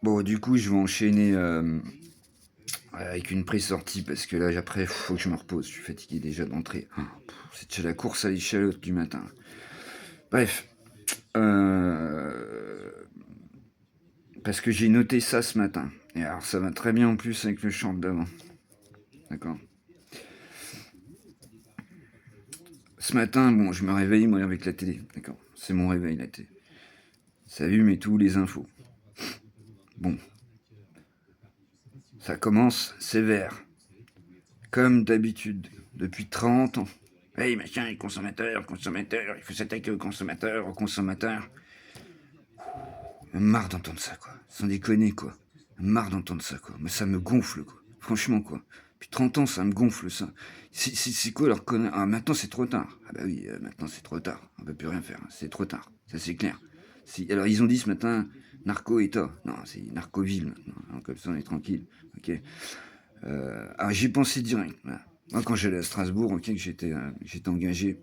Bon, du coup, je vais enchaîner avec une pré-sortie parce que là, après, faut que je me repose. Je suis fatigué déjà d'entrer. C'est déjà la course à l'échalote du matin. Bref, euh, parce que j'ai noté ça ce matin. Et alors, ça va très bien en plus avec le chant d'avant. D'accord. Ce matin, bon, je me réveille, moi, avec la télé. D'accord. C'est mon réveil, la télé. Ça allume et tout, les infos. Bon, ça commence sévère. Comme d'habitude, depuis 30 ans. Hey, machin, consommateur, consommateur, il faut s'attaquer aux consommateurs, aux consommateurs. Marre d'entendre ça, quoi. Sans déconner, quoi. Marre d'entendre ça, quoi. Mais ça me gonfle, quoi. Franchement, quoi. Depuis 30 ans, ça me gonfle, ça. C'est quoi leur connaître? Ah, maintenant, c'est trop tard. Ah bah oui, maintenant, c'est trop tard. On peut plus rien faire. C'est trop tard. Ça, c'est clair. Alors, ils ont dit ce matin, narco-État. Non, c'est narco-ville, maintenant. Alors, comme ça, on est tranquille. Ok. J'y pensé direct. Voilà. Moi, quand j'allais à Strasbourg, ok, j'étais engagé.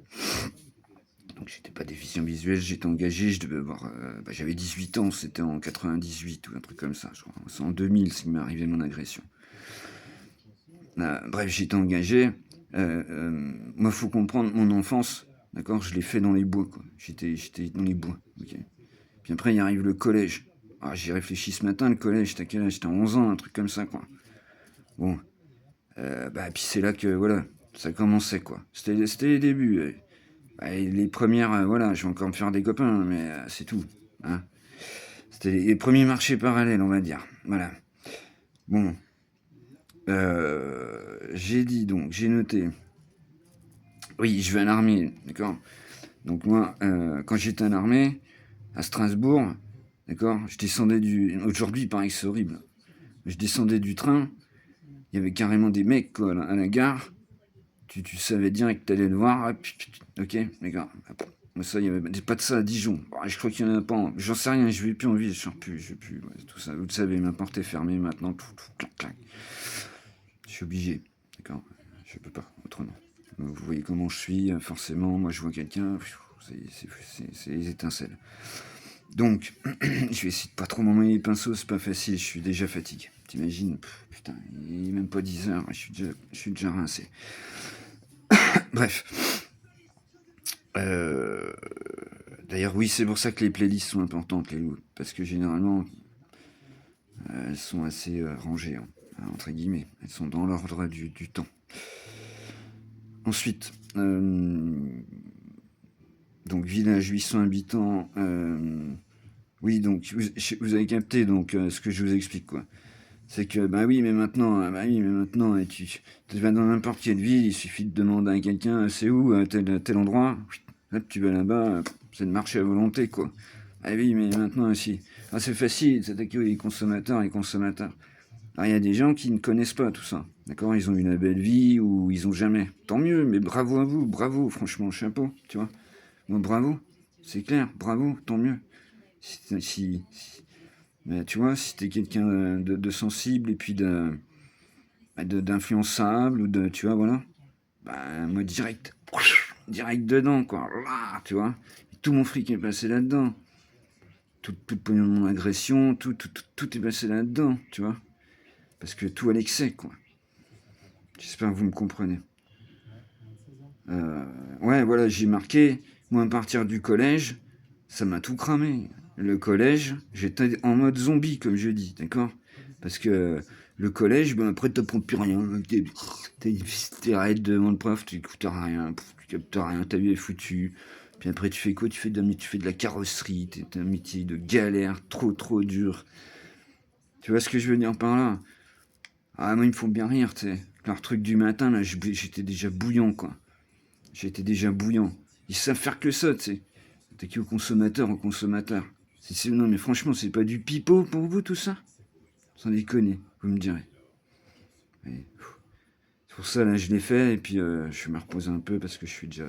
Donc, j'étais pas déficient visuel, j'étais engagé. Je devais avoir. J'avais 18 ans, c'était en 98 ou un truc comme ça, je crois. C'est en 2000 qu'il m'est arrivé mon agression. Bref, j'étais engagé. Moi, faut comprendre, mon enfance, d'accord, je l'ai fait dans les bois, quoi. J'étais dans les bois, ok. Puis après, il arrive le collège. J'y réfléchis ce matin, le collège, t'as quel âge? J'étais à 11 ans, un truc comme ça, quoi. Bon, puis c'est là que, voilà, ça commençait, quoi. C'était les débuts. Les premières, voilà, je vais encore me faire des copains, mais c'est tout. Hein. C'était les premiers marchés parallèles, on va dire. Voilà. Bon, j'ai dit donc, j'ai noté. Oui, je vais à l'armée, d'accord. Donc moi, quand j'étais à l'armée, à Strasbourg, d'accord, je descendais du. Aujourd'hui, il paraît que c'est horrible. Je descendais du train, il y avait carrément des mecs, quoi, à la gare. Tu savais direct que t'allais le voir. Ok, d'accord. Moi, ça, il n'y avait pas de ça à Dijon. Je crois qu'il n'y en a pas. J'en sais rien, je vais plus en ville, je vais plus. Ouais, tout ça, vous le savez, ma porte est fermée maintenant. Tout, clac, clac. Je suis obligé. D'accord. Je peux pas, autrement. Vous voyez comment je suis, forcément. Moi, je vois quelqu'un. C'est les étincelles. Donc, je vais essayer de pas trop m'envoyer les pinceaux, c'est pas facile, je suis déjà fatigué. T'imagines, putain, il est même pas 10 heures, je suis déjà rincé. Bref. D'ailleurs, oui, c'est pour ça que les playlists sont importantes, les loups, parce que généralement, elles sont assez rangées, hein, entre guillemets. Elles sont dans l'ordre du temps. Ensuite, donc village 800 habitants. Oui, donc vous avez capté donc ce que je vous explique, quoi. C'est que oui, mais maintenant, et tu vas dans n'importe quelle ville, il suffit de demander à quelqu'un, c'est où tel endroit. Hop, tu vas là-bas, c'est de marcher à volonté, quoi. Ah oui, mais maintenant aussi, c'est facile, c'est s'attaquer les consommateurs, les consommateurs. Alors, il y a des gens qui ne connaissent pas tout ça, d'accord. Ils ont eu une belle vie ou ils ont jamais. Tant mieux, mais bravo à vous, bravo, franchement, chapeau, tu vois. Bon, bravo, c'est clair, bravo, tant mieux. Mais tu vois, si t'es quelqu'un de sensible et puis d'influençable ou de, tu vois, voilà, moi direct dedans, quoi. Là, tu vois, et tout mon fric est passé là-dedans. Tout mon agression, tout est passé là-dedans, tu vois. Parce que tout à l'excès, quoi. J'espère que vous me comprenez. Ouais, voilà, j'ai marqué, moi, à partir du collège, ça m'a tout cramé. Le collège, j'étais en mode zombie, comme je dis, d'accord. Parce que le collège, après, t'apprends plus rien. T'arrêtes devant le prof, tu écoutes rien, tu captes rien, ta vie est foutue. Puis après, tu fais quoi? Tu fais de la carrosserie, t'es un métier de galère, trop dur. Tu vois ce que je veux dire par là? Moi, il me faut bien rire, tu sais. Leur truc du matin, là, j'étais déjà bouillant, quoi. J'étais déjà bouillant. Ils savent faire que ça, tu sais. Attaquer au consommateur, au consommateur. Non, mais franchement, c'est pas du pipeau pour vous, tout ça? Sans déconner, vous me direz. C'est pour ça, là, je l'ai fait, et puis je vais me reposer un peu parce que je suis déjà...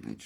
Night